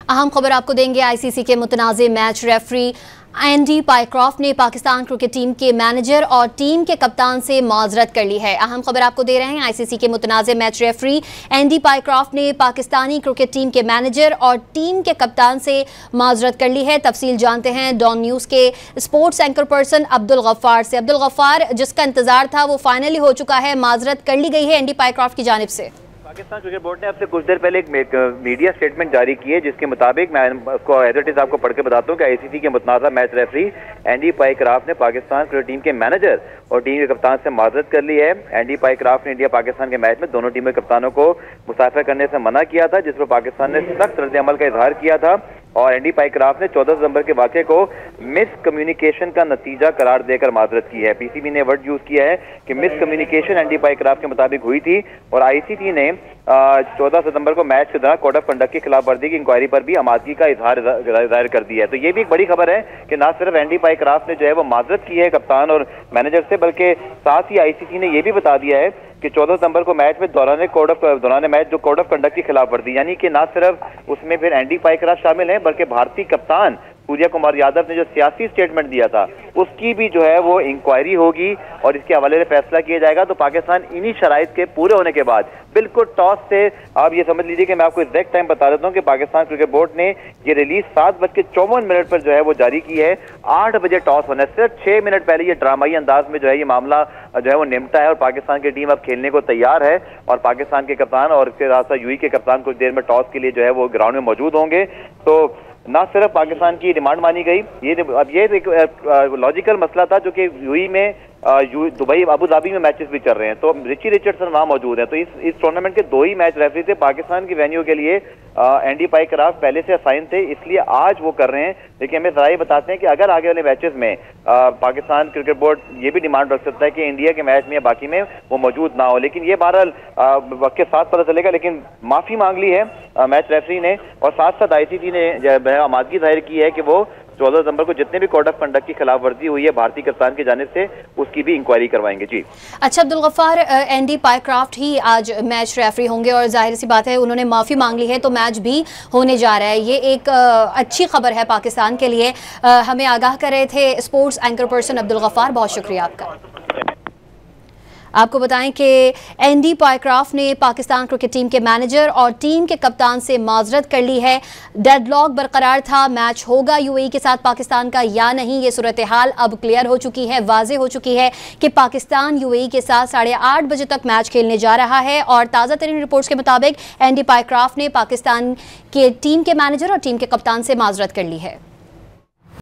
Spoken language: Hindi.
अहम खबर आपको देंगे। आईसीसी के मुतनाज़े मैच रेफरी एंडी पाइक्रॉफ्ट ने पाकिस्तान क्रिकेट टीम के मैनेजर और टीम के कप्तान से माजरत कर ली है। अहम खबर आपको दे रहे हैं। आईसीसी के मुतनाज़े मैच रेफरी एंडी पाइक्रॉफ्ट ने पाकिस्तानी क्रिकेट टीम के मैनेजर और टीम के कप्तान से माजरत कर ली है। तफसील जानते हैं डॉन न्यूज़ के sports anchor person Abdul Ghaffar से। अब्दुल गफ्फार, जिसका इंतजार था वो फाइनली हो चुका है, माजरत कर ली गई है एंडी पाइक्रॉफ्ट की जानिब से। पाकिस्तान क्रिकेट बोर्ड ने आपसे कुछ देर पहले एक मीडिया स्टेटमेंट जारी की है, जिसके मुताबिक मैं उसको एज इट इज आपको पढ़ के बताता हूँ कि आईसीसी के मुतनाज़ा मैच रेफरी एंडी पाइक्रॉफ्ट ने पाकिस्तान क्रिकेट टीम के मैनेजर और टीम के कप्तान से माजरत कर ली है। एंडी पाइक्रॉफ्ट ने इंडिया पाकिस्तान के मैच में दोनों टीम के कप्तानों को मुसाफिर करने से मना किया था, जिस पर पाकिस्तान ने सख्त रद्द-ए-अमल का इजहार किया था और एंडी पाइक्रॉफ्ट ने 14 दिसंबर के वाक़े को मिस कम्युनिकेशन का नतीजा करार देकर माजरत की है। पीसीबी ने वर्ड यूज किया है कि मिस कम्युनिकेशन एंडी पाइक्रॉफ्ट के मुताबिक हुई थी और आईसीसी ने 14 सितंबर को मैच के दौरान कोड ऑफ कंडक्ट की खिलाफवर्जी की इंक्वायरी पर भी आमादगी का इजहार जाहिर कर दिया है। तो ये भी एक बड़ी खबर है कि न सिर्फ एंडी पाइक्रॉफ्ट ने जो है वो माजरत की है कप्तान और मैनेजर से, बल्कि साथ ही आईसीसी ने यह भी बता दिया है कि 14 सितंबर को मैच में दौरान मैच जो कोड ऑफ कंडक्ट की खिलाफवर्जी, यानी कि न सिर्फ उसमें फिर एंडी पाइक्रॉफ्ट शामिल हैं बल्कि भारतीय कप्तान सूर्य कुमार यादव ने जो सियासी स्टेटमेंट दिया था उसकी भी जो है वो इंक्वायरी होगी और इसके हवाले से फैसला किया जाएगा। तो पाकिस्तान इन्हीं शराइत के पूरे होने के बाद बिल्कुल टॉस से, आप ये समझ लीजिए कि मैं आपको एग्जैक्ट टाइम बता देता हूँ कि पाकिस्तान क्रिकेट बोर्ड ने ये रिलीज 7:54 पर जो है वो जारी की है। 8 बजे टॉस होना है, सिर्फ 6 मिनट पहले ये ड्रामाई अंदाज में जो है ये मामला जो है वो निपटा है और पाकिस्तान की टीम अब खेलने को तैयार है और पाकिस्तान के कप्तान और इसके साथ साथ यूएई के कप्तान कुछ देर में टॉस के लिए जो है वो ग्राउंड में मौजूद होंगे। तो ना सिर्फ पाकिस्तान की डिमांड मानी गई, अब ये एक लॉजिकल मसला था जो कि यूएई में दुबई अबू धाबी में मैचेस भी चल रहे हैं, तो रिची रिचर्डसन वहां मौजूद हैं। तो इस टूर्नामेंट के 2 ही मैच रेफरी थे पाकिस्तान की वेन्यू के लिए। एंडी पाइक्रॉफ्ट पहले से असाइन थे, इसलिए आज वो कर रहे हैं। लेकिन हमें जरा ये बताते हैं कि अगर आगे वाले मैचेस में पाकिस्तान क्रिकेट बोर्ड ये भी डिमांड रख सकता है कि इंडिया के मैच में या बाकी में वो मौजूद ना हो, लेकिन ये बहरहाल वक्त के साथ पता चलेगा। लेकिन माफी मांग ली है मैच रेफरी ने और साथ साथ आईसीसी ने आमादगी जाहिर की है कि वो 14 दिसंबर को जितने भी कोड ऑफ कंडक्ट की खिलाफवर्जी हुई है भारतीय कप्तान की जानिब से उसकी भी इंक्वायरी करवाएंगे। जी अच्छा अब्दुल गफ्फार, एंडी पाइक्रॉफ्ट ही आज मैच रेफरी होंगे और जाहिर सी बात है उन्होंने माफ़ी मांग ली है तो मैच भी होने जा रहा है। ये एक अच्छी खबर है पाकिस्तान के लिए। हमें आगाह कर रहे थे sports anchor person Abdul Ghaffar, बहुत शुक्रिया आपका। आपको बताएं कि एंडी पाइक्रॉफ्ट ने पाकिस्तान क्रिकेट टीम के मैनेजर और टीम के कप्तान से माजरत कर ली है। डेडलॉक बरकरार था, मैच होगा यूएई के साथ पाकिस्तान का या नहीं, ये सूरत हाल अब क्लियर हो चुकी है, वाज़ेह हो चुकी है कि पाकिस्तान यूएई के साथ 8:30 बजे तक मैच खेलने जा रहा है। और ताज़ा तरीन रिपोर्ट्स के मुताबिक एंडी पाइक्रॉफ्ट ने पाकिस्तान के टीम के मैनेजर और टीम के कप्तान से माजरत कर ली है।